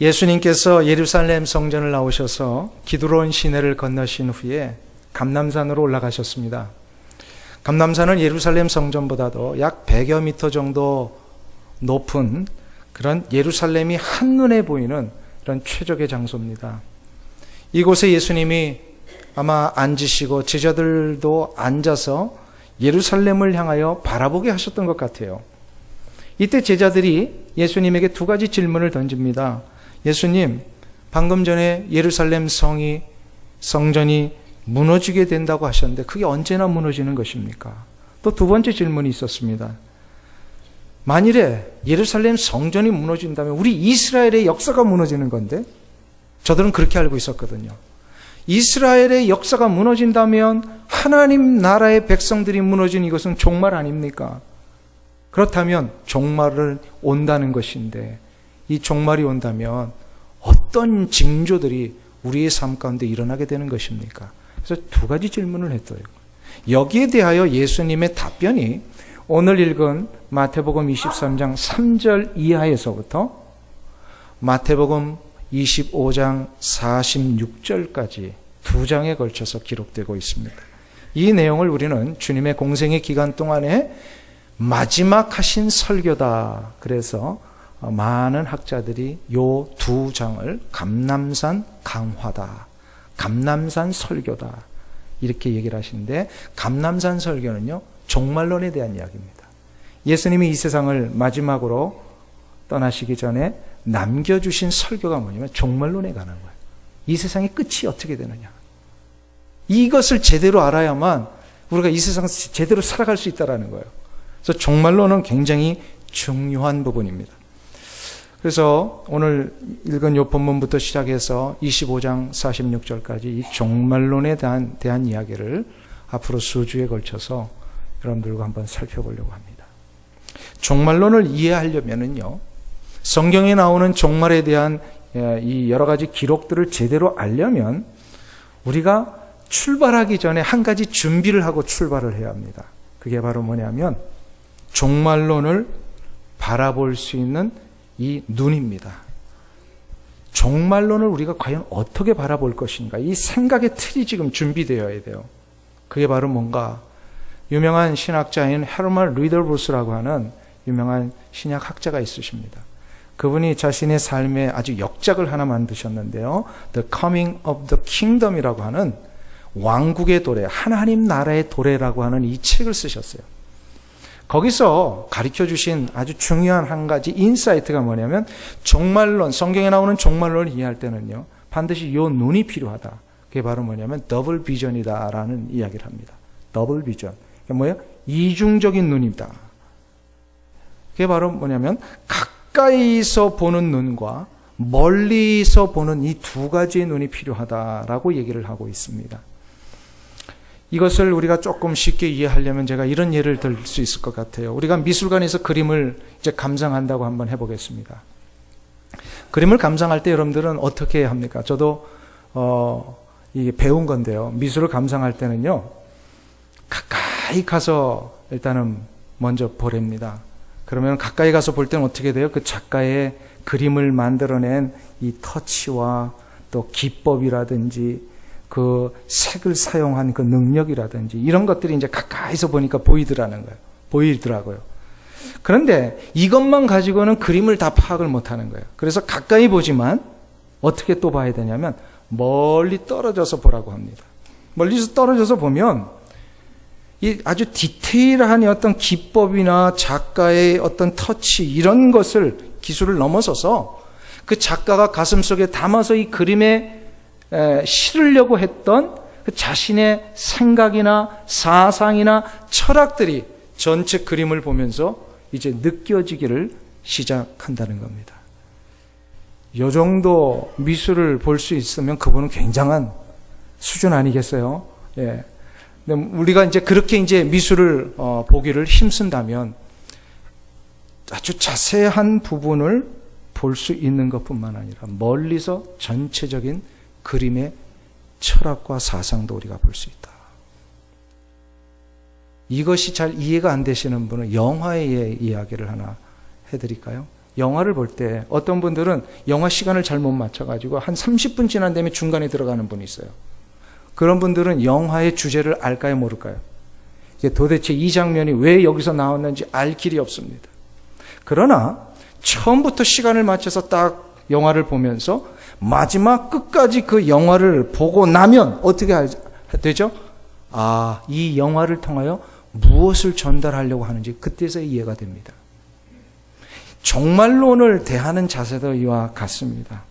예수님께서 예루살렘 성전을 나오셔서 기드론 시내를 건너신 후에 감람산으로 올라가셨습니다. 감람산은 예루살렘 성전보다도 약 100여 미터 정도 높은 그런 예루살렘이 한눈에 보이는 그런 최적의 장소입니다. 이곳에 예수님이 아마 앉으시고 제자들도 앉아서 예루살렘을 향하여 바라보게 하셨던 것 같아요. 이때 제자들이 예수님에게 두 가지 질문을 던집니다. 예수님, 방금 전에 예루살렘 성전이 무너지게 된다고 하셨는데 그게 언제나 무너지는 것입니까? 또 두 번째 질문이 있었습니다. 만일에 예루살렘 성전이 무너진다면 우리 이스라엘의 역사가 무너지는 건데, 저들은 그렇게 알고 있었거든요. 이스라엘의 역사가 무너진다면 하나님 나라의 백성들이 무너진 이것은 종말 아닙니까? 그렇다면 종말을 온다는 것인데, 이 종말이 온다면 어떤 징조들이 우리의 삶 가운데 일어나게 되는 것입니까? 그래서 두 가지 질문을 했어요. 여기에 대하여 예수님의 답변이 오늘 읽은 마태복음 23장 3절 이하에서부터 마태복음 25장 46절까지 두 장에 걸쳐서 기록되고 있습니다. 이 내용을 우리는 주님의 공생의 기간 동안에 마지막 하신 설교다. 그래서 많은 학자들이 요 두 장을 감람산 강화다, 감람산 설교다 이렇게 얘기를 하시는데, 감람산 설교는요 종말론에 대한 이야기입니다. 예수님이 이 세상을 마지막으로 떠나시기 전에 남겨주신 설교가 뭐냐면 종말론에 관한 거예요. 이 세상의 끝이 어떻게 되느냐, 이것을 제대로 알아야만 우리가 이 세상에서 제대로 살아갈 수 있다는 거예요. 그래서 종말론은 굉장히 중요한 부분입니다. 그래서 오늘 읽은 이 본문부터 시작해서 25장 46절까지 이 종말론에 대한 이야기를 앞으로 수주에 걸쳐서 여러분들과 한번 살펴보려고 합니다. 종말론을 이해하려면은요, 성경에 나오는 종말에 대한 이 여러 가지 기록들을 제대로 알려면 우리가 출발하기 전에 한 가지 준비를 하고 출발을 해야 합니다. 그게 바로 뭐냐면 종말론을 바라볼 수 있는 이 눈입니다. 종말론을 우리가 과연 어떻게 바라볼 것인가, 이 생각의 틀이 지금 준비되어야 돼요. 그게 바로 뭔가, 유명한 신학자인 헤르만 리더브스라고 하는 유명한 신약 학자가 있으십니다. 그분이 자신의 삶에 아주 역작을 하나 만드셨는데요, The Coming of the Kingdom이라고 하는 왕국의 도래, 하나님 나라의 도래라고 하는 이 책을 쓰셨어요. 거기서 가르쳐 주신 아주 중요한 한 가지 인사이트가 뭐냐면, 종말론, 성경에 나오는 종말론을 이해할 때는요 반드시 요 눈이 필요하다. 그게 바로 뭐냐면 더블 비전이다 라는 이야기를 합니다. 더블 비전, 그게 뭐예요? 이중적인 눈이다. 그게 바로 뭐냐면 가까이서 보는 눈과 멀리서 보는 이 두 가지의 눈이 필요하다라고 얘기를 하고 있습니다. 이것을 우리가 조금 쉽게 이해하려면 제가 이런 예를 들 수 있을 것 같아요. 우리가 미술관에서 그림을 이제 감상한다고 한번 해보겠습니다. 그림을 감상할 때 여러분들은 어떻게 해야 합니까? 저도 이게 배운 건데요. 미술을 감상할 때는요, 가까이 가서 일단은 먼저 보랍니다. 그러면 가까이 가서 볼 때는 어떻게 돼요? 그 작가의 그림을 만들어낸 이 터치와 또 기법이라든지 그 색을 사용한 그 능력이라든지 이런 것들이 이제 가까이서 보니까 보이더라고요. 그런데 이것만 가지고는 그림을 다 파악을 못하는 거예요. 그래서 가까이 보지만 어떻게 또 봐야 되냐면 멀리 떨어져서 보라고 합니다. 멀리서 떨어져서 보면 이 아주 디테일한 어떤 기법이나 작가의 어떤 터치, 이런 것을, 기술을 넘어서서 그 작가가 가슴속에 담아서 이 그림에 실으려고 했던 그 자신의 생각이나 사상이나 철학들이 전체 그림을 보면서 이제 느껴지기를 시작한다는 겁니다. 이 정도 미술을 볼 수 있으면 그분은 굉장한 수준 아니겠어요? 예. 근데 우리가 이제 그렇게 이제 미술을 보기를 힘쓴다면 아주 자세한 부분을 볼 수 있는 것뿐만 아니라 멀리서 전체적인 그림의 철학과 사상도 우리가 볼 수 있다. 이것이 잘 이해가 안 되시는 분은 영화의 이야기를 하나 해드릴까요? 영화를 볼 때 어떤 분들은 영화 시간을 잘못 맞춰가지고 한 30분 지난 다음에 중간에 들어가는 분이 있어요. 그런 분들은 영화의 주제를 알까요, 모를까요? 이게 도대체 이 장면이 왜 여기서 나왔는지 알 길이 없습니다. 그러나 처음부터 시간을 맞춰서 딱 영화를 보면서 마지막 끝까지 그 영화를 보고 나면 어떻게 되죠? 아, 이 영화를 통하여 무엇을 전달하려고 하는지 그때서 이해가 됩니다. 종말론을 대하는 자세도 이와 같습니다.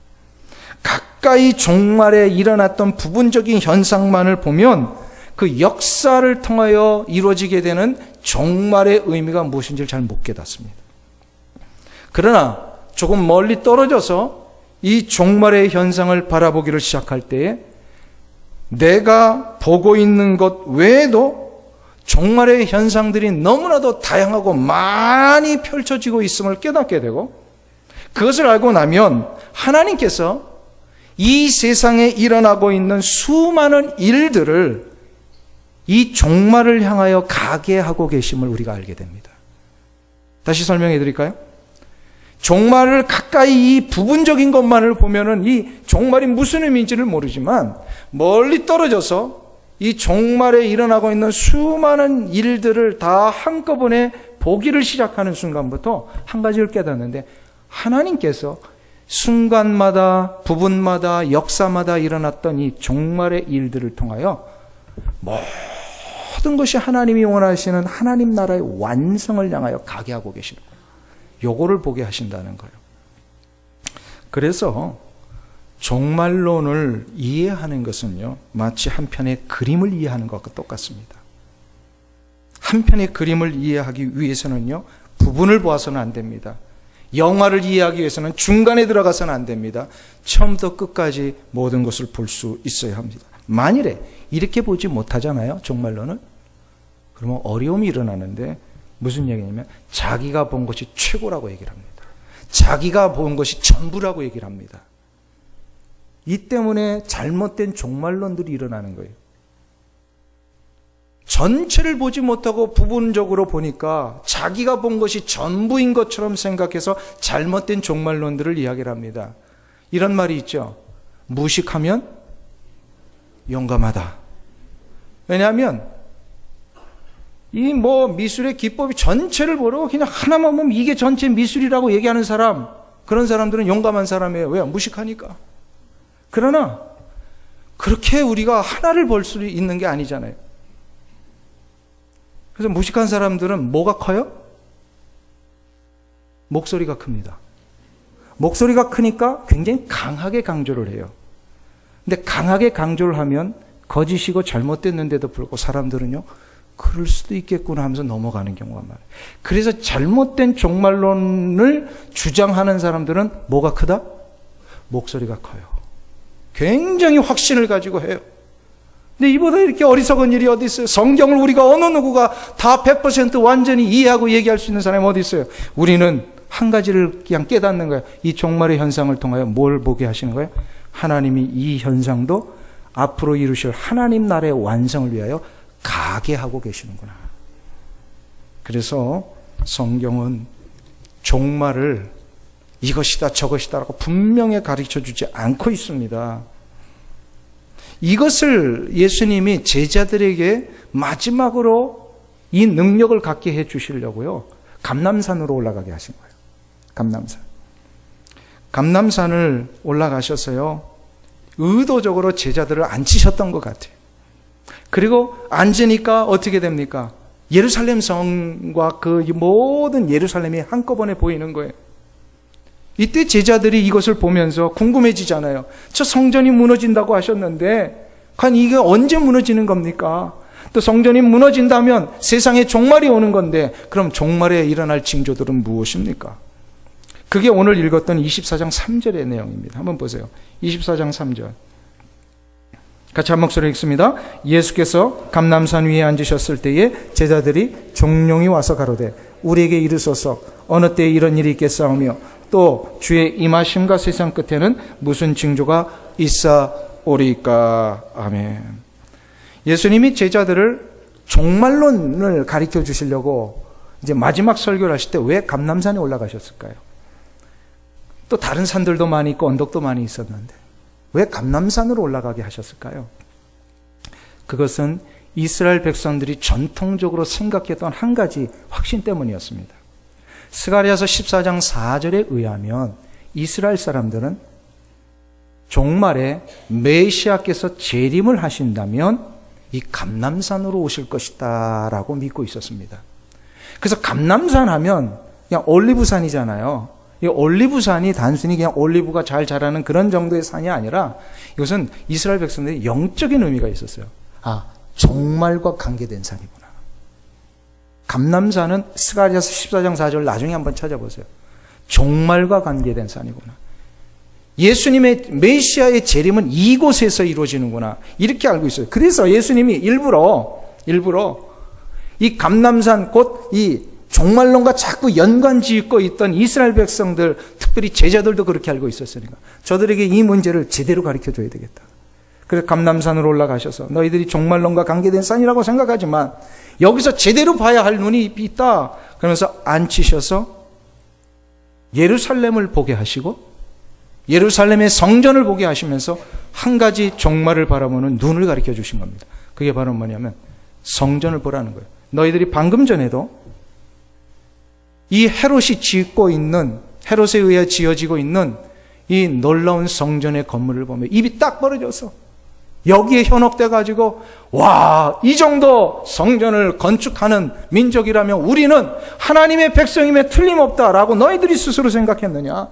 가까이 종말에 일어났던 부분적인 현상만을 보면 그 역사를 통하여 이루어지게 되는 종말의 의미가 무엇인지를 잘 못 깨닫습니다. 그러나 조금 멀리 떨어져서 이 종말의 현상을 바라보기를 시작할 때에 내가 보고 있는 것 외에도 종말의 현상들이 너무나도 다양하고 많이 펼쳐지고 있음을 깨닫게 되고, 그것을 알고 나면 하나님께서 이 세상에 일어나고 있는 수많은 일들을 이 종말을 향하여 가게 하고 계심을 우리가 알게 됩니다. 다시 설명해 드릴까요? 종말을 가까이 이 부분적인 것만을 보면은 이 종말이 무슨 의미인지를 모르지만, 멀리 떨어져서 이 종말에 일어나고 있는 수많은 일들을 다 한꺼번에 보기를 시작하는 순간부터 한 가지를 깨닫는데, 하나님께서 순간마다 부분마다 역사마다 일어났던 이 종말의 일들을 통하여 모든 것이 하나님이 원하시는 하나님 나라의 완성을 향하여 가게 하고 계시는 거예요. 요거를 보게 하신다는 거예요. 그래서 종말론을 이해하는 것은요, 마치 한 편의 그림을 이해하는 것과 똑같습니다. 한 편의 그림을 이해하기 위해서는요, 부분을 보아서는 안 됩니다. 영화를 이해하기 위해서는 중간에 들어가서는 안 됩니다. 처음부터 끝까지 모든 것을 볼 수 있어야 합니다. 만일에 이렇게 보지 못하잖아요, 종말론을. 그러면 어려움이 일어나는데, 무슨 얘기냐면 자기가 본 것이 최고라고 얘기를 합니다. 자기가 본 것이 전부라고 얘기를 합니다. 이 때문에 잘못된 종말론들이 일어나는 거예요. 전체를 보지 못하고 부분적으로 보니까 자기가 본 것이 전부인 것처럼 생각해서 잘못된 종말론들을 이야기를 합니다. 이런 말이 있죠. 무식하면 용감하다. 왜냐하면 이 미술의 기법이 전체를 보러 그냥 하나만 보면 이게 전체 미술이라고 얘기하는 사람, 그런 사람들은 용감한 사람이에요. 왜요? 무식하니까. 그러나 그렇게 우리가 하나를 볼 수 있는 게 아니잖아요. 그래서 무식한 사람들은 뭐가 커요? 목소리가 큽니다. 목소리가 크니까 굉장히 강하게 강조를 해요. 근데 강하게 강조를 하면 거짓이고 잘못됐는데도 불구하고 사람들은요, 그럴 수도 있겠구나 하면서 넘어가는 경우가 많아요. 그래서 잘못된 종말론을 주장하는 사람들은 뭐가 크다? 목소리가 커요. 굉장히 확신을 가지고 해요. 근데 이보다 이렇게 어리석은 일이 어디 있어요? 성경을 우리가 어느 누구가 다 100% 완전히 이해하고 얘기할 수 있는 사람이 어디 있어요? 우리는 한 가지를 그냥 깨닫는 거예요. 이 종말의 현상을 통하여 뭘 보게 하시는 거예요? 하나님이 이 현상도 앞으로 이루실 하나님 나라의 완성을 위하여 가게 하고 계시는구나. 그래서 성경은 종말을 이것이다 저것이다라고 분명히 가르쳐 주지 않고 있습니다. 이것을 예수님이 제자들에게 마지막으로 이 능력을 갖게 해 주시려고요, 감람산으로 올라가게 하신 거예요. 감람산을 올라가셔서요, 의도적으로 제자들을 앉히셨던 것 같아요. 그리고 앉으니까 어떻게 됩니까? 예루살렘 성과 그 모든 예루살렘이 한꺼번에 보이는 거예요. 이때 제자들이 이것을 보면서 궁금해지잖아요. 저 성전이 무너진다고 하셨는데 과연 이게 언제 무너지는 겁니까? 또 성전이 무너진다면 세상에 종말이 오는 건데 그럼 종말에 일어날 징조들은 무엇입니까? 그게 오늘 읽었던 24장 3절의 내용입니다. 한번 보세요. 24장 3절. 같이 한 목소리 읽습니다. 예수께서 감람산 위에 앉으셨을 때에 제자들이 종용이 와서 가로되 우리에게 이르소서 어느 때에 이런 일이 있겠사오며 또 주의 임하심과 세상 끝에는 무슨 징조가 있사오리까. 아멘. 예수님이 제자들을 종말론을 가르쳐 주시려고 이제 마지막 설교를 하실 때 왜 감람산에 올라가셨을까요? 또 다른 산들도 많이 있고 언덕도 많이 있었는데 왜 감람산으로 올라가게 하셨을까요? 그것은 이스라엘 백성들이 전통적으로 생각했던 한 가지 확신 때문이었습니다. 스가랴서 14장 4절에 의하면 이스라엘 사람들은 종말에 메시아께서 재림을 하신다면 이 감람산으로 오실 것이다 라고 믿고 있었습니다. 그래서 감람산 하면 그냥 올리브산이잖아요. 이 올리브산이 단순히 그냥 올리브가 잘 자라는 그런 정도의 산이 아니라 이것은 이스라엘 백성들의 영적인 의미가 있었어요. 아, 종말과 관계된 산이구나. 감람산은 스가랴서 14장 4절 나중에 한번 찾아보세요. 종말과 관계된 산이구나. 예수님의 메시아의 재림은 이곳에서 이루어지는구나. 이렇게 알고 있어요. 그래서 예수님이 일부러 이 감람산 곧 이 종말론과 자꾸 연관 짓고 있던 이스라엘 백성들, 특별히 제자들도 그렇게 알고 있었으니까 저들에게 이 문제를 제대로 가르쳐 줘야 되겠다. 그래서 감람산으로 올라가셔서 너희들이 종말론과 관계된 산이라고 생각하지만 여기서 제대로 봐야 할 눈이 있다. 그러면서 앉히셔서 예루살렘을 보게 하시고 예루살렘의 성전을 보게 하시면서 한 가지 종말을 바라보는 눈을 가르쳐 주신 겁니다. 그게 바로 뭐냐면 성전을 보라는 거예요. 너희들이 방금 전에도 이 헤롯이 짓고 있는, 헤롯에 의해 지어지고 있는 이 놀라운 성전의 건물을 보면 입이 딱 벌어져서 여기에 현혹돼 가지고 와, 이 정도 성전을 건축하는 민족이라면 우리는 하나님의 백성임에 틀림없다라고 너희들이 스스로 생각했느냐?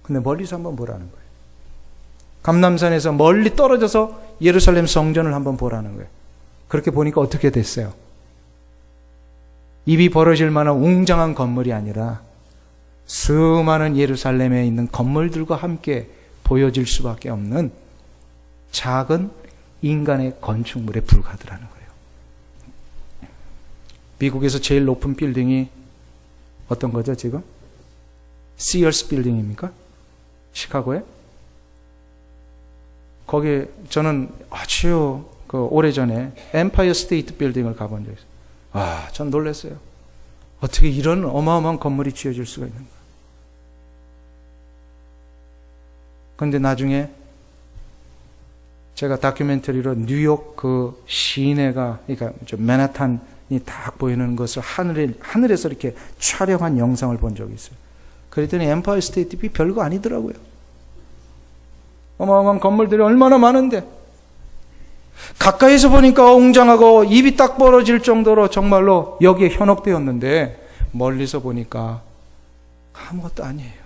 근데 멀리서 한번 보라는 거예요. 감람산에서 멀리 떨어져서 예루살렘 성전을 한번 보라는 거예요. 그렇게 보니까 어떻게 됐어요? 입이 벌어질 만한 웅장한 건물이 아니라 수많은 예루살렘에 있는 건물들과 함께 보여질 수밖에 없는 작은 인간의 건축물에 불과하더라는 거예요. 미국에서 제일 높은 빌딩이 어떤 거죠 지금? 시어스 빌딩입니까? 시카고에? 거기 저는 아주 오래전에 엠파이어 스테이트 빌딩을 가본 적이 있어요. 와, 전 놀랐어요. 어떻게 이런 어마어마한 건물이 지어질 수가 있는가. 그런데 나중에 제가 다큐멘터리로 뉴욕 그 시내가, 그러니까 맨하탄이 딱 보이는 것을 하늘에서 이렇게 촬영한 영상을 본 적이 있어요. 그랬더니 엠파이어 스테이트비 별거 아니더라고요. 어마어마한 건물들이 얼마나 많은데 가까이서 보니까 웅장하고 입이 딱 벌어질 정도로 정말로 여기에 현혹되었는데 멀리서 보니까 아무것도 아니에요.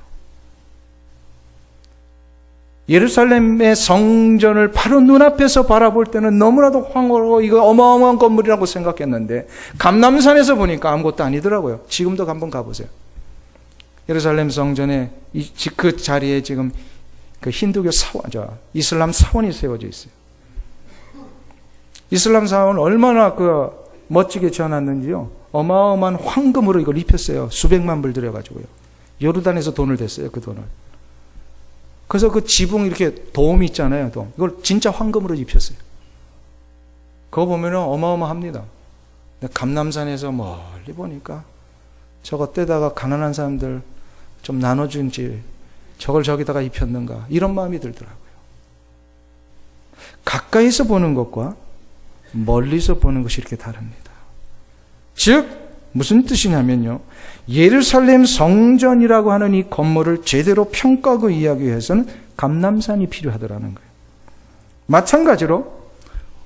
예루살렘의 성전을 바로 눈앞에서 바라볼 때는 너무나도 황홀하고 이거 어마어마한 건물이라고 생각했는데 감람산에서 보니까 아무것도 아니더라고요. 지금도 한번 가보세요. 예루살렘 성전에 그 자리에 지금 그 힌두교 사원, 이슬람 사원이 세워져 있어요. 이슬람 사원은 얼마나 그 멋지게 지어놨는지요. 어마어마한 황금으로 이걸 입혔어요. 수백만 불 들여가지고요. 요르단에서 돈을 댔어요. 그 돈을. 그래서 그 지붕 이렇게 돔 있잖아요. 돔. 이걸 진짜 황금으로 입혔어요. 그거 보면 어마어마합니다. 근데 감람산에서 멀리 보니까 저거 떼다가 가난한 사람들 좀 나눠준지 저걸 저기다가 입혔는가 이런 마음이 들더라고요. 가까이서 보는 것과 멀리서 보는 것이 이렇게 다릅니다. 즉 무슨 뜻이냐면요, 예루살렘 성전이라고 하는 이 건물을 제대로 평가하고 이해하기 위해서는 감람산이 필요하더라는 거예요. 마찬가지로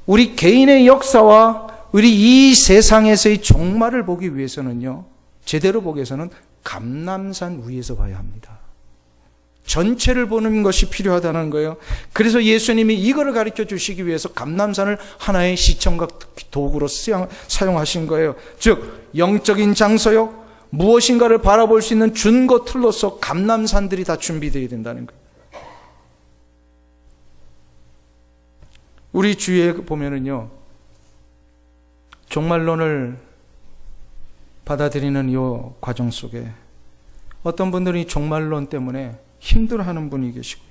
우리 개인의 역사와 우리 이 세상에서의 종말을 보기 위해서는요, 제대로 보기 위해서는 감람산 위에서 봐야 합니다. 전체를 보는 것이 필요하다는 거예요. 그래서 예수님이 이거를 가르쳐 주시기 위해서 감람산을 하나의 시청각 도구로 사용하신 거예요. 즉 영적인 장소요, 무엇인가를 바라볼 수 있는 준거 틀로서 감람산들이 다 준비되어야 된다는 거예요. 우리 주위에 보면은요, 종말론을 받아들이는 이 과정 속에 어떤 분들은 이 종말론 때문에 힘들어하는 분이 계시고요.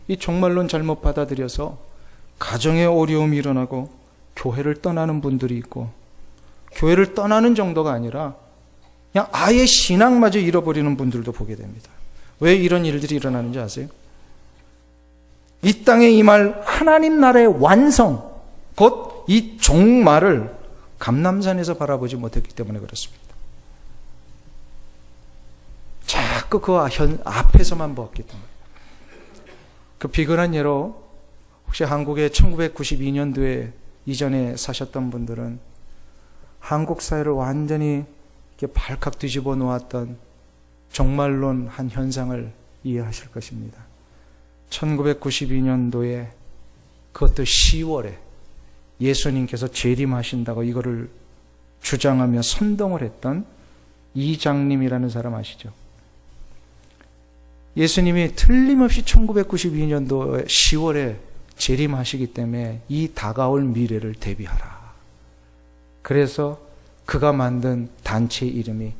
이 종말론 잘못 받아들여서 가정에 어려움이 일어나고 교회를 떠나는 분들이 있고, 교회를 떠나는 정도가 아니라 그냥 아예 신앙마저 잃어버리는 분들도 보게 됩니다. 왜 이런 일들이 일어나는지 아세요? 이 땅에 임할 하나님 나라의 완성, 곧 이 종말을 감람산에서 바라보지 못했기 때문에 그렇습니다. 자꾸 그 앞에서만 보았기 때문에. 그 비근한 예로 혹시 한국에 1992년도에 이전에 사셨던 분들은 한국 사회를 완전히 이렇게 발칵 뒤집어 놓았던 종말론 한 현상을 이해하실 것입니다. 1992년도에 그것도 10월에 예수님께서 재림하신다고 이거를 주장하며 선동을 했던 이장님이라는 사람 아시죠? 예수님이 틀림없이 1992년도 10월에 재림하시기 때문에 이 다가올 미래를 대비하라. 그래서 그가 만든 단체 이름이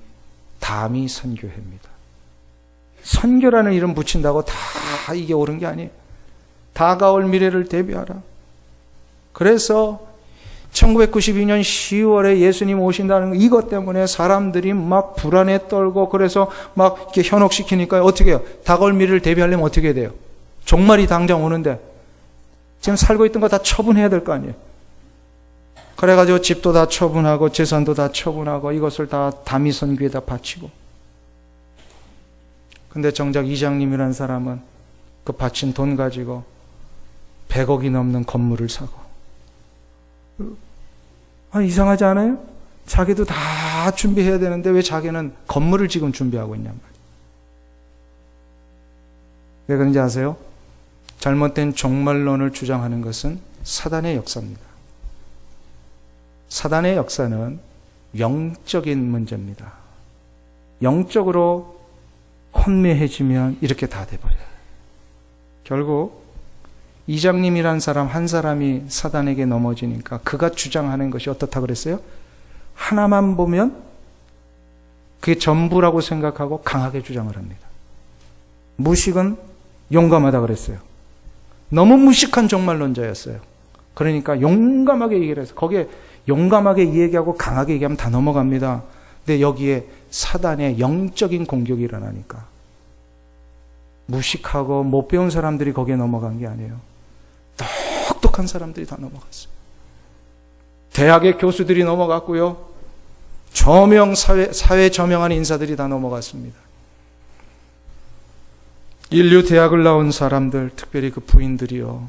다미 선교회입니다. 선교라는 이름 붙인다고 다 이게 옳은 게 아니에요. 다가올 미래를 대비하라. 그래서 1992년 10월에 예수님 오신다는 이것 때문에 사람들이 막 불안에 떨고 그래서 막 이렇게 현혹시키니까 어떻게 해요? 다가올 미래를 대비하려면 어떻게 해야 돼요? 종말이 당장 오는데 지금 살고 있던 거 다 처분해야 될 거 아니에요? 그래가지고 집도 다 처분하고 재산도 다 처분하고 이것을 다 다미 선교에다 바치고. 근데 정작 이장님이라는 사람은 그 바친 돈 가지고 100억이 넘는 건물을 사고. 이상하지 않아요? 자기도 다 준비해야 되는데 왜 자기는 건물을 지금 준비하고 있냔 말이에요. 왜 그런지 아세요? 잘못된 종말론을 주장하는 것은 사단의 역사입니다. 사단의 역사는 영적인 문제입니다. 영적으로 혼미해지면 이렇게 다 돼버려요. 결국 이장님이란 사람 한 사람이 사단에게 넘어지니까 그가 주장하는 것이 어떻다 그랬어요? 하나만 보면 그게 전부라고 생각하고 강하게 주장을 합니다. 무식은 용감하다 그랬어요. 너무 무식한 종말론자였어요. 그러니까 용감하게 얘기를 해서 거기에 용감하게 얘기하고 강하게 얘기하면 다 넘어갑니다. 근데 여기에 사단의 영적인 공격이 일어나니까 무식하고 못 배운 사람들이 거기에 넘어간 게 아니에요. 똑똑한 사람들이 다 넘어갔어요. 대학의 교수들이 넘어갔고요. 사회 저명한 인사들이 다 넘어갔습니다. 인류 대학을 나온 사람들, 특별히 그 부인들이요.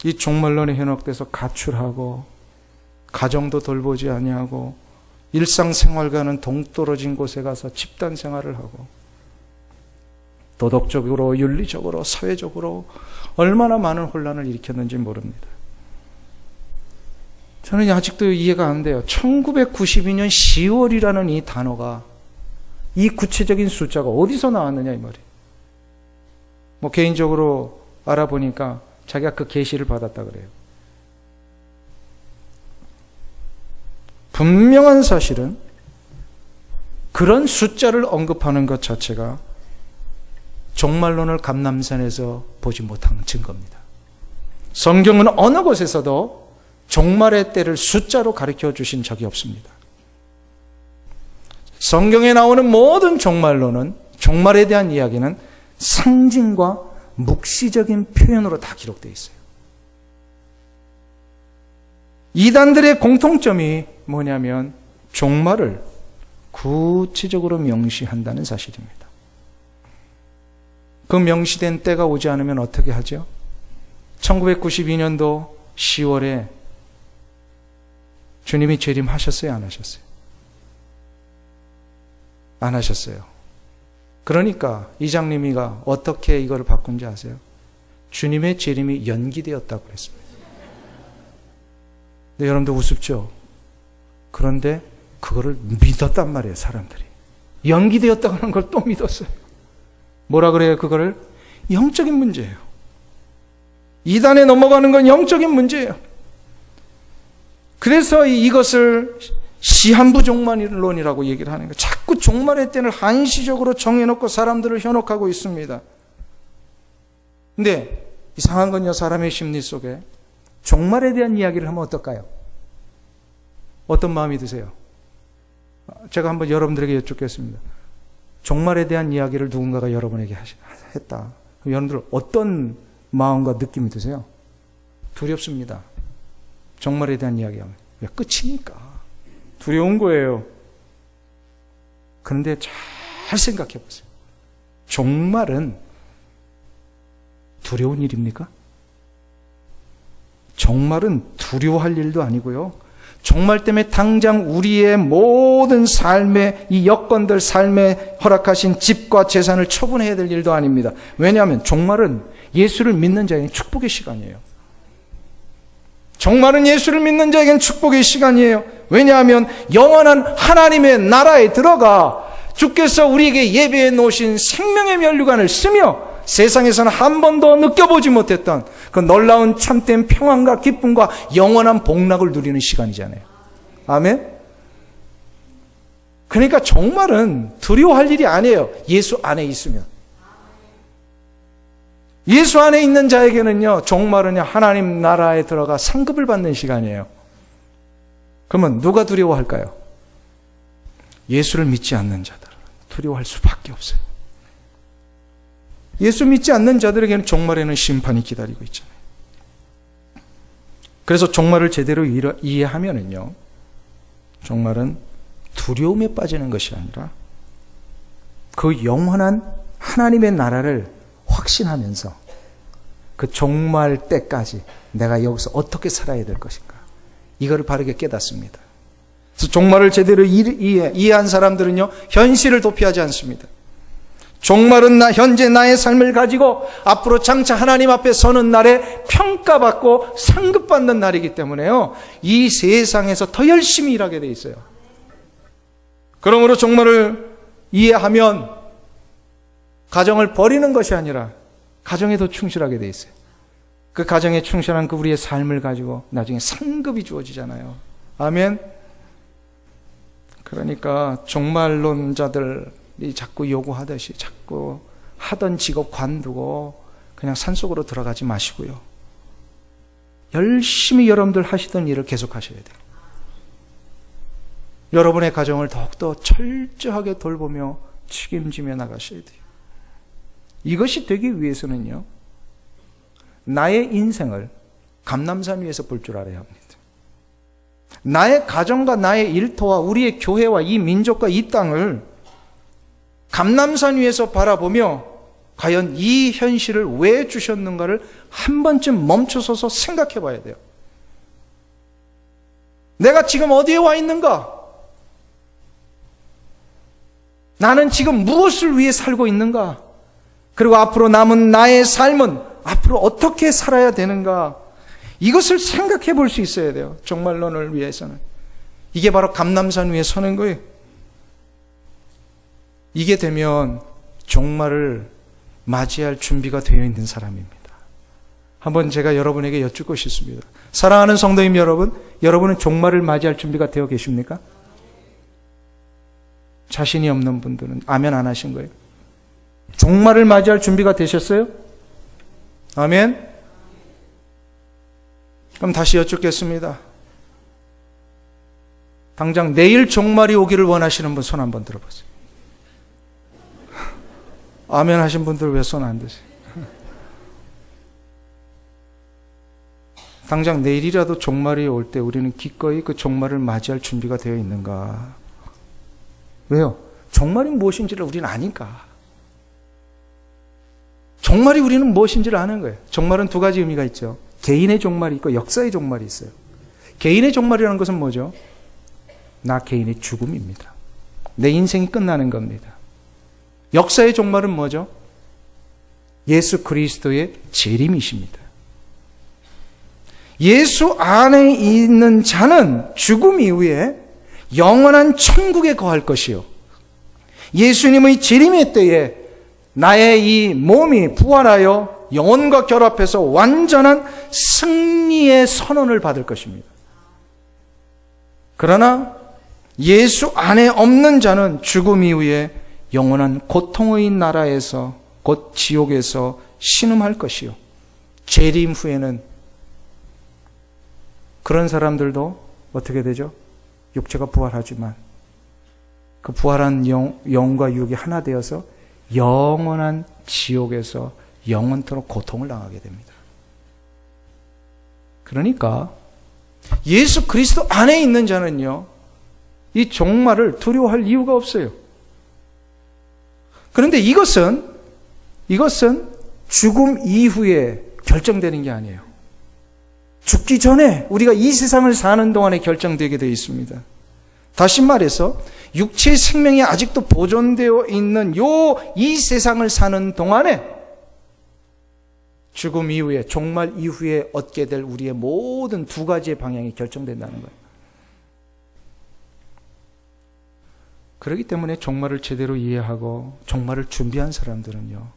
이 종말론에 현혹돼서 가출하고 가정도 돌보지 아니하고 일상생활과는 동떨어진 곳에 가서 집단 생활을 하고 도덕적으로, 윤리적으로, 사회적으로 얼마나 많은 혼란을 일으켰는지 모릅니다. 저는 아직도 이해가 안 돼요. 1992년 10월이라는 이 단어가, 이 구체적인 숫자가 어디서 나왔느냐 이 말이에요. 개인적으로 알아보니까 자기가 그 계시를 받았다 그래요. 분명한 사실은 그런 숫자를 언급하는 것 자체가 종말론을 감람산에서 보지 못한 증거입니다. 성경은 어느 곳에서도 종말의 때를 숫자로 가르쳐 주신 적이 없습니다. 성경에 나오는 모든 종말론은, 종말에 대한 이야기는 상징과 묵시적인 표현으로 다 기록되어 있어요. 이단들의 공통점이 뭐냐면 종말을 구체적으로 명시한다는 사실입니다. 그 명시된 때가 오지 않으면 어떻게 하죠? 1992년도 10월에 주님이 재림하셨어요? 안 하셨어요? 안 하셨어요. 그러니까 이장님이가 어떻게 이거를 바꾼지 아세요? 주님의 재림이 연기되었다고 그랬습니다. 근데 여러분들 우습죠? 그런데 그거를 믿었단 말이에요, 사람들이. 연기되었다고 하는 걸 또 믿었어요. 뭐라 그래요, 그거를? 영적인 문제예요. 이단에 넘어가는 건 영적인 문제예요. 그래서 이것을 시한부 종말론이라고 얘기를 하는 거예요. 자꾸 종말의 때를 한시적으로 정해놓고 사람들을 현혹하고 있습니다. 근데 이상한 건요, 사람의 심리 속에 종말에 대한 이야기를 하면 어떨까요? 어떤 마음이 드세요? 제가 한번 여러분들에게 여쭙겠습니다. 종말에 대한 이야기를 누군가가 여러분에게 했다. 여러분들 어떤 마음과 느낌이 드세요? 두렵습니다. 종말에 대한 이야기하면. 왜? 끝이니까. 두려운 거예요. 그런데 잘 생각해 보세요. 종말은 두려운 일입니까? 종말은 두려워할 일도 아니고요. 종말 때문에 당장 우리의 모든 삶의 이 여건들, 삶에 허락하신 집과 재산을 처분해야 될 일도 아닙니다. 왜냐하면 종말은 예수를 믿는 자에게는 축복의 시간이에요. 종말은 예수를 믿는 자에게는 축복의 시간이에요. 왜냐하면 영원한 하나님의 나라에 들어가 주께서 우리에게 예배해 놓으신 생명의 면류관을 쓰며 세상에서는 한 번도 느껴보지 못했던 그 놀라운 참된 평안과 기쁨과 영원한 복락을 누리는 시간이잖아요. 아멘? 그러니까 종말은 두려워할 일이 아니에요. 예수 안에 있으면. 예수 안에 있는 자에게는요, 종말은요, 하나님 나라에 들어가 상급을 받는 시간이에요. 그러면 누가 두려워할까요? 예수를 믿지 않는 자들은 두려워할 수밖에 없어요. 예수 믿지 않는 자들에게는 종말에는 심판이 기다리고 있잖아요. 그래서 종말을 제대로 이해하면은요, 종말은 두려움에 빠지는 것이 아니라 그 영원한 하나님의 나라를 확신하면서 그 종말 때까지 내가 여기서 어떻게 살아야 될 것인가, 이거를 바르게 깨닫습니다. 그래서 종말을 제대로 이해한 사람들은요, 현실을 도피하지 않습니다. 종말은 현재 나의 삶을 가지고 앞으로 장차 하나님 앞에 서는 날에 평가받고 상급받는 날이기 때문에요, 이 세상에서 더 열심히 일하게 돼 있어요. 그러므로 종말을 이해하면 가정을 버리는 것이 아니라 가정에 더 충실하게 돼 있어요. 그 가정에 충실한 그 우리의 삶을 가지고 나중에 상급이 주어지잖아요. 아멘. 그러니까 종말론자들이 자꾸 요구하듯이 자꾸 하던 직업 관두고 그냥 산속으로 들어가지 마시고요, 열심히 여러분들 하시던 일을 계속 하셔야 돼요. 여러분의 가정을 더욱더 철저하게 돌보며 책임지며 나가셔야 돼요. 이것이 되기 위해서는요, 나의 인생을 감람산 위에서 볼 줄 알아야 합니다. 나의 가정과 나의 일터와 우리의 교회와 이 민족과 이 땅을 감람산 위에서 바라보며 과연 이 현실을 왜 주셨는가를 한 번쯤 멈춰서서 생각해 봐야 돼요. 내가 지금 어디에 와 있는가? 나는 지금 무엇을 위해 살고 있는가? 그리고 앞으로 남은 나의 삶은 앞으로 어떻게 살아야 되는가? 이것을 생각해 볼 수 있어야 돼요. 종말론을 위해서는. 이게 바로 감람산 위에 서는 거예요. 이게 되면 종말을 맞이할 준비가 되어 있는 사람입니다. 한번 제가 여러분에게 여쭙고 싶습니다. 사랑하는 성도님 여러분, 여러분은 종말을 맞이할 준비가 되어 계십니까? 자신이 없는 분들은 아멘 안 하신 거예요. 종말을 맞이할 준비가 되셨어요? 아멘. 그럼 다시 여쭙겠습니다. 당장 내일 종말이 오기를 원하시는 분 손 한번 들어보세요. 아멘 하신 분들 왜 손 안 드세요? 당장 내일이라도 종말이 올 때 우리는 기꺼이 그 종말을 맞이할 준비가 되어 있는가? 왜요? 종말이 무엇인지를 우리는 아니까. 종말이 우리는 무엇인지를 아는 거예요. 종말은 두 가지 의미가 있죠. 개인의 종말이 있고 역사의 종말이 있어요. 개인의 종말이라는 것은 뭐죠? 나 개인의 죽음입니다. 내 인생이 끝나는 겁니다. 역사의 종말은 뭐죠? 예수 그리스도의 재림이십니다. 예수 안에 있는 자는 죽음 이후에 영원한 천국에 거할 것이요, 예수님의 재림의 때에 나의 이 몸이 부활하여 영혼과 결합해서 완전한 승리의 선언을 받을 것입니다. 그러나 예수 안에 없는 자는 죽음 이후에 영원한 고통의 나라에서, 곧 지옥에서 신음할 것이요, 재림 후에는 그런 사람들도 어떻게 되죠? 육체가 부활하지만 그 부활한 영과 육이 하나 되어서 영원한 지옥에서 영원토록 고통을 당하게 됩니다. 그러니까 예수 그리스도 안에 있는 자는요, 이 종말을 두려워할 이유가 없어요. 그런데 이것은 죽음 이후에 결정되는 게 아니에요. 죽기 전에 우리가 이 세상을 사는 동안에 결정되게 되어 있습니다. 다시 말해서 육체의 생명이 아직도 보존되어 있는 이 세상을 사는 동안에 죽음 이후에, 종말 이후에 얻게 될 우리의 모든 두 가지의 방향이 결정된다는 거예요. 그렇기 때문에 종말을 제대로 이해하고 종말을 준비한 사람들은요,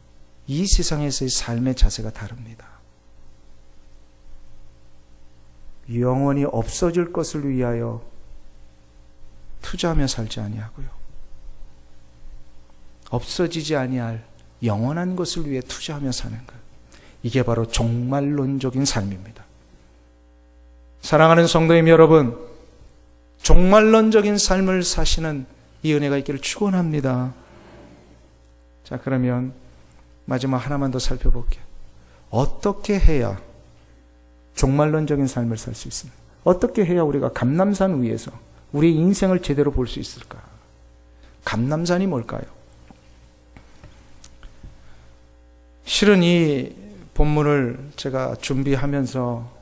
이 세상에서의 삶의 자세가 다릅니다. 영원히 없어질 것을 위하여 투자하며 살지 아니하고요, 없어지지 아니할 영원한 것을 위해 투자하며 사는 것, 이게 바로 종말론적인 삶입니다. 사랑하는 성도님 여러분, 종말론적인 삶을 사시는 이 은혜가 있기를 축원합니다. 자, 그러면 마지막 하나만 더 살펴볼게요. 어떻게 해야 종말론적인 삶을 살 수 있습니까? 어떻게 해야 우리가 감람산 위에서 우리 인생을 제대로 볼 수 있을까? 감람산이 뭘까요? 실은 이 본문을 제가 준비하면서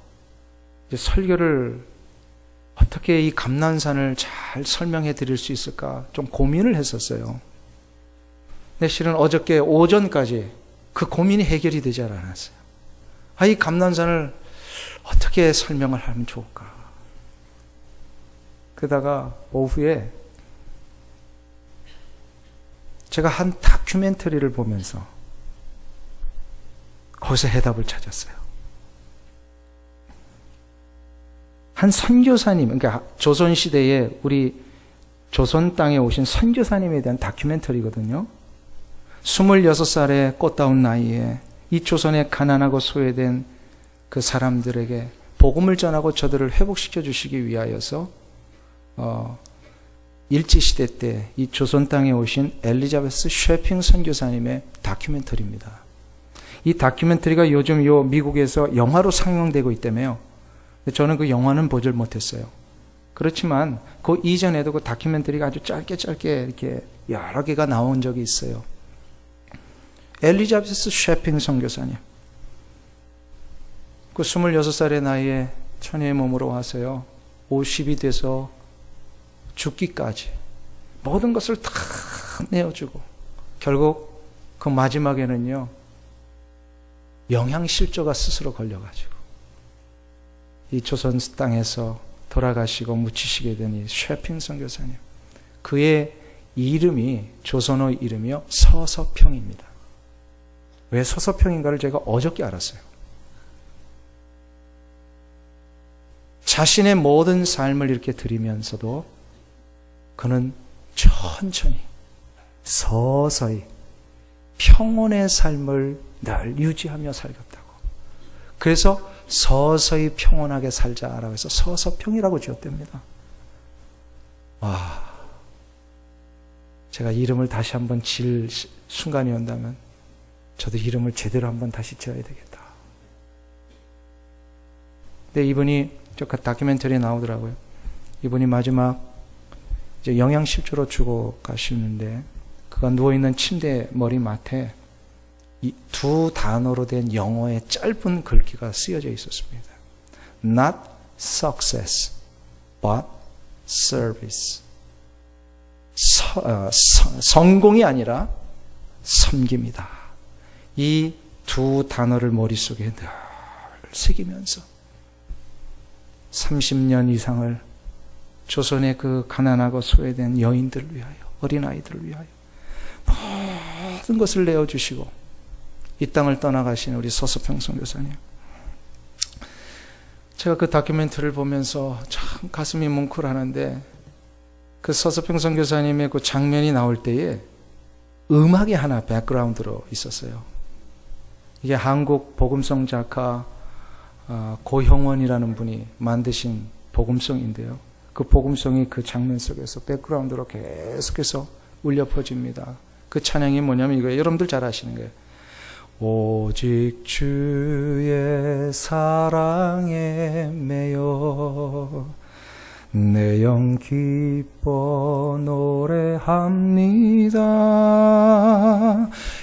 이제 설교를 어떻게 이 감람산을 잘 설명해 드릴 수 있을까 좀 고민을 했었어요. 근데 실은 어저께 오전까지 그 고민이 해결이 되지 않았어요. 이 감람산을 어떻게 설명을 하면 좋을까? 그러다가 오후에 제가 한 다큐멘터리를 보면서 거기서 해답을 찾았어요. 한 선교사님, 그러니까 조선시대에 우리 조선 땅에 오신 선교사님에 대한 다큐멘터리거든요. 26살의 꽃다운 나이에 이 조선에 가난하고 소외된 그 사람들에게 복음을 전하고 저들을 회복시켜 주시기 위하여서 일제시대 때 이 조선 땅에 오신 엘리자베스 쉐핑 선교사님의 다큐멘터리입니다. 이 다큐멘터리가 요즘 미국에서 영화로 상영되고 있다며요. 저는 그 영화는 보질 못했어요. 그렇지만 그 이전에도 그 다큐멘터리가 아주 짧게 이렇게 여러 개가 나온 적이 있어요. 엘리자베스 쉐핑 선교사님, 그 26살의 나이에 처녀의 몸으로 와서요, 50이 돼서 죽기까지 모든 것을 다 내어주고 결국 그 마지막에는요, 영양실조가 스스로 걸려가지고 이 조선 땅에서 돌아가시고 묻히시게 된 이 쉐핑 선교사님, 그의 이름이 조선어 이름이요 서서평입니다. 왜 서서평인가를 제가 어저께 알았어요. 자신의 모든 삶을 이렇게 드리면서도 그는 천천히 서서히 평온의 삶을 늘 유지하며 살겠다고. 그래서 서서히 평온하게 살자라고 해서 서서평이라고 지었답니다. 제가 이름을 다시 한번 지을 순간이 온다면 저도 이름을 제대로 한번 다시 지어야 되겠다. 근데 이분이 저 다큐멘터리에 나오더라고요. 이분이 마지막 이제 영양실조로 죽어 가시는데 그가 누워있는 침대 머리맡에 이 두 단어로 된 영어의 짧은 글귀가 쓰여져 있었습니다. Not success, but service. 성공이 아니라 섬김이다. 이 두 단어를 머릿속에 늘 새기면서 30년 이상을 조선의 그 가난하고 소외된 여인들을 위하여, 어린아이들을 위하여 모든 것을 내어주시고 이 땅을 떠나가신 우리 서서평 선교사님, 제가 그 다큐멘터리를 보면서 참 가슴이 뭉클하는데 그 서서평 선교사님의 그 장면이 나올 때에 음악이 하나 백그라운드로 있었어요. 이게 한국 복음성 작가 고형원이라는 분이 만드신 복음성인데요. 그 복음성이 그 장면 속에서 백그라운드로 계속해서 울려 퍼집니다. 그 찬양이 뭐냐면 이거예요. 여러분들 잘 아시는 거예요. 오직 주의 사랑에 매여 내 영 기뻐 노래합니다.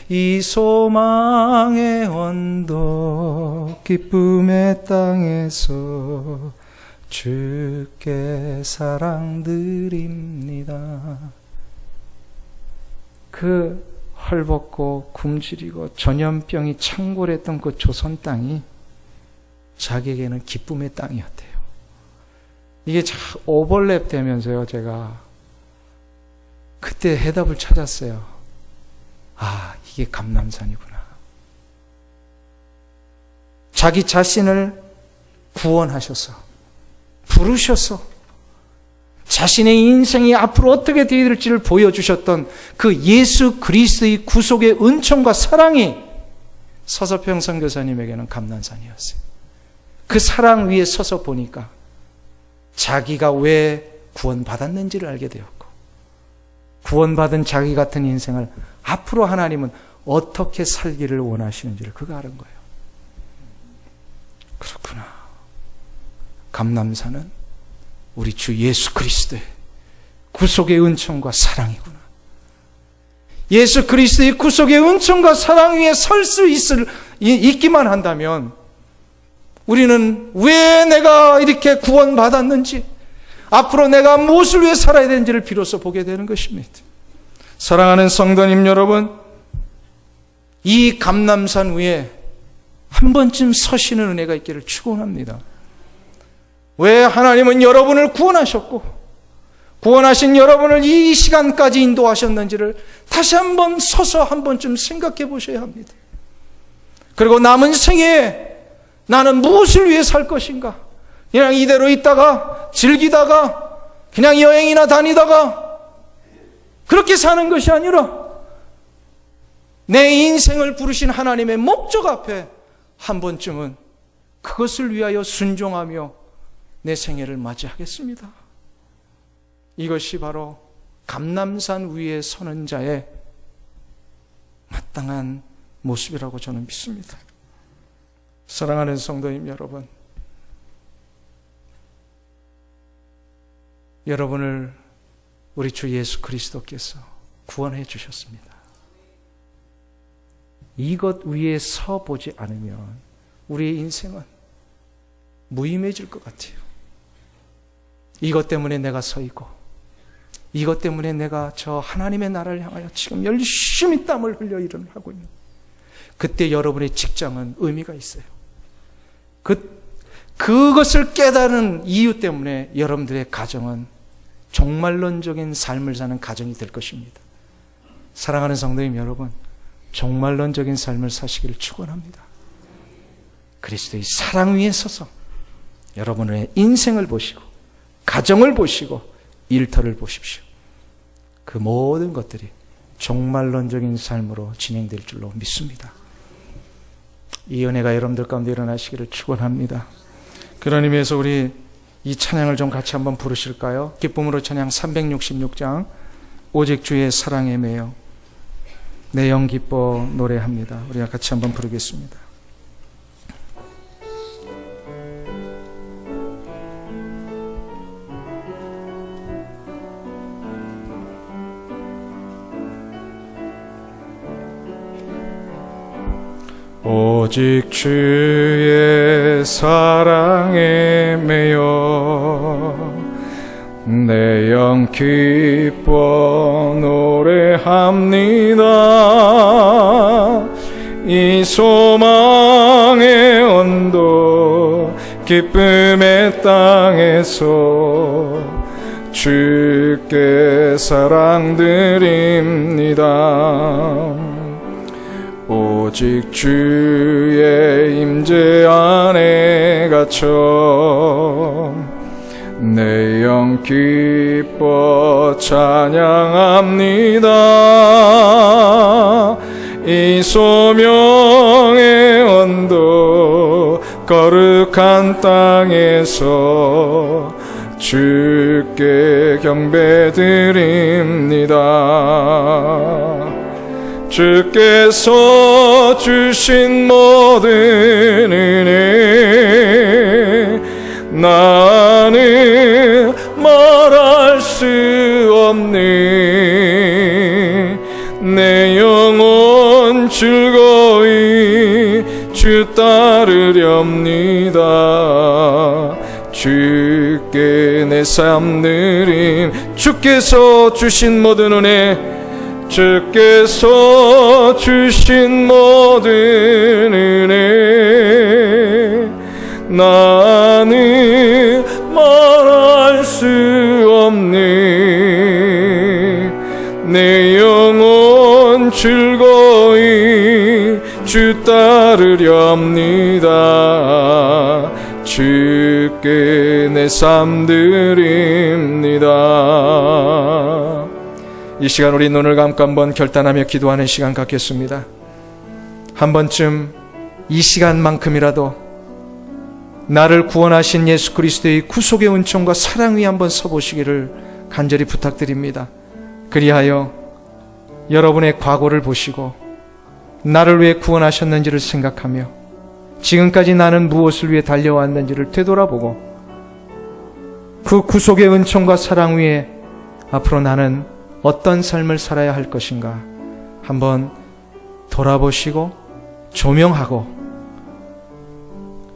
이 소망의 언덕 기쁨의 땅에서 주께 사랑드립니다. 그 헐벗고 굶주리고 전염병이 창궐했던 그 조선 땅이 자기에게는 기쁨의 땅이었대요. 이게 오버랩 되면서요, 제가 그때 해답을 찾았어요. 아, 이게 감람산이구나. 자기 자신을 구원하셔서 부르셔서 자신의 인생이 앞으로 어떻게 되어야 될지를 보여주셨던 그 예수 그리스도의 구속의 은총과 사랑이 서서평 선교사님에게는 감람산이었어요. 그 사랑 위에 서서 보니까 자기가 왜 구원받았는지를 알게 되었고, 구원받은 자기 같은 인생을 앞으로 하나님은 어떻게 살기를 원하시는지를 그가 아는 거예요. 그렇구나. 감람산은 우리 주 예수 그리스도의 구속의 은총과 사랑이구나. 예수 그리스도의 구속의 은총과 사랑 위에 설 수 있기만 한다면 우리는 왜 내가 이렇게 구원받았는지, 앞으로 내가 무엇을 위해 살아야 되는지를 비로소 보게 되는 것입니다. 사랑하는 성도님 여러분, 이 감람산 위에 한 번쯤 서시는 은혜가 있기를 축원합니다. 왜 하나님은 여러분을 구원하셨고 구원하신 여러분을 이 시간까지 인도하셨는지를 다시 한번 서서 한 번쯤 생각해 보셔야 합니다. 그리고 남은 생에 나는 무엇을 위해 살 것인가? 그냥 이대로 있다가 즐기다가 그냥 여행이나 다니다가 그렇게 사는 것이 아니라 내 인생을 부르신 하나님의 목적 앞에 한 번쯤은 그것을 위하여 순종하며 내 생애를 맞이하겠습니다. 이것이 바로 감람산 위에 서는 자의 마땅한 모습이라고 저는 믿습니다. 사랑하는 성도님 여러분, 여러분을 우리 주 예수 그리스도께서 구원해 주셨습니다. 이것 위에 서 보지 않으면 우리의 인생은 무의미해질 것 같아요. 이것 때문에 내가 서 있고, 이것 때문에 내가 저 하나님의 나라를 향하여 지금 열심히 땀을 흘려 일을 하고 있는, 그때 여러분의 직장은 의미가 있어요. 그것을 깨달은 이유 때문에 여러분들의 가정은 종말론적인 삶을 사는 가정이 될 것입니다. 사랑하는 성도님 여러분, 종말론적인 삶을 사시기를 축원합니다. 그리스도의 사랑 위에 서서 여러분의 인생을 보시고 가정을 보시고 일터를 보십시오. 그 모든 것들이 종말론적인 삶으로 진행될 줄로 믿습니다. 이 은혜가 여러분들 가운데 일어나시기를 축원합니다. 그런 의미에서 우리 이 찬양을 좀 같이 한번 부르실까요? 기쁨으로 찬양 366장 오직 주의 사랑에 매여 내 영 기뻐 노래합니다. 우리가 같이 한번 부르겠습니다. 오직 주의 사랑에 매여 내 영 기뻐 노래합니다. 이 소망의 언덕 기쁨의 땅에서 주께 사랑드립니다. 오직 주의 임재 안에 갇혀 내 영 기뻐 찬양합니다. 이 소명의 언덕 거룩한 땅에서 주께 경배드립니다. 주께서 주신 모든 은혜 나는 말할 수 없네. 내 영혼 즐거이 주 따르렵니다. 주께 내 삶 드림. 주께서 주신 모든 은혜, 주께서 주신 모든 은혜 나는 말할 수 없네. 내 영혼 즐거이 주 따르렵니다. 주께 내 삶 드립니다. 이 시간 우리 눈을 감고 한번 결단하며 기도하는 시간 갖겠습니다. 한 번쯤 이 시간만큼이라도 나를 구원하신 예수 그리스도의 구속의 은총과 사랑 위에 한번 서보시기를 간절히 부탁드립니다. 그리하여 여러분의 과거를 보시고 나를 왜 구원하셨는지를 생각하며 지금까지 나는 무엇을 위해 달려왔는지를 되돌아보고 그 구속의 은총과 사랑 위에 앞으로 나는 어떤 삶을 살아야 할 것인가 한번 돌아보시고 조명하고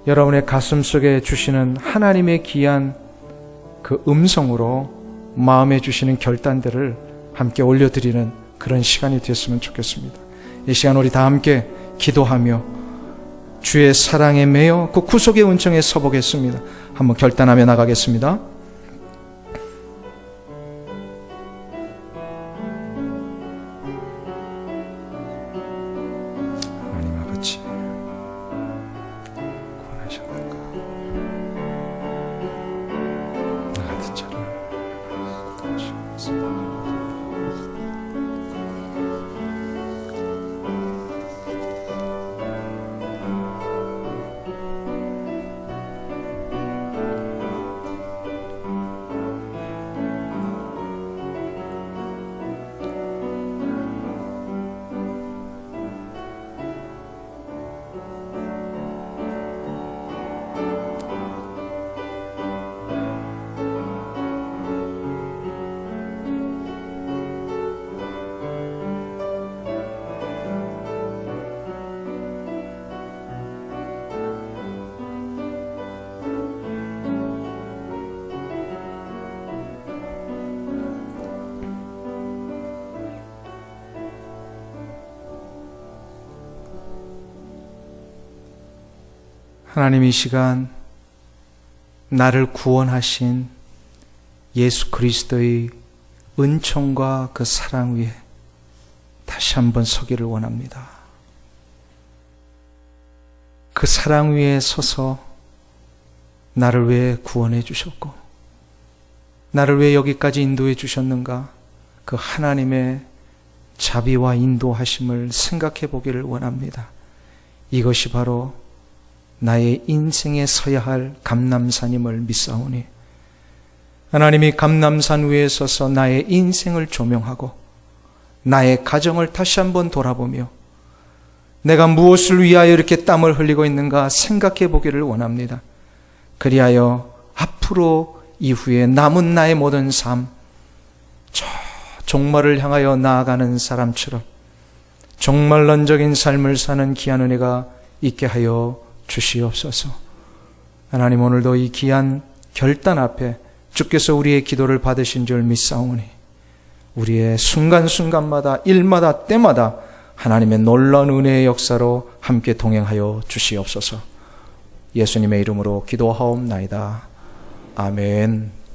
여러분의 가슴 속에 주시는 하나님의 귀한 그 음성으로 마음에 주시는 결단들을 함께 올려드리는 그런 시간이 됐으면 좋겠습니다. 이 시간 우리 다 함께 기도하며 주의 사랑에 매여 그 구속의 은총에 서보겠습니다. 한번 결단하며 나가겠습니다. 하나님 아버지 구원하셨는가? 나 같은 자를 구원하셨습니다. 하나님 이 시간 나를 구원하신 예수 그리스도의 은총과 그 사랑 위에 다시 한번 서기를 원합니다. 그 사랑 위에 서서 나를 왜 구원해 주셨고 나를 왜 여기까지 인도해 주셨는가 그 하나님의 자비와 인도하심을 생각해 보기를 원합니다. 이것이 바로 나의 인생에 서야 할 감람산임을 믿사오니 하나님이 감람산 위에 서서 나의 인생을 조명하고 나의 가정을 다시 한번 돌아보며 내가 무엇을 위하여 이렇게 땀을 흘리고 있는가 생각해 보기를 원합니다. 그리하여 앞으로 이후에 남은 나의 모든 삶, 저 종말을 향하여 나아가는 사람처럼 종말론적인 삶을 사는 귀한 은혜가 있게 하여 주시옵소서. 하나님 오늘도 이 귀한 결단 앞에 주께서 우리의 기도를 받으신 줄 믿사오니 우리의 순간순간마다 일마다 때마다 하나님의 놀라운 은혜의 역사로 함께 동행하여 주시옵소서. 예수님의 이름으로 기도하옵나이다. 아멘.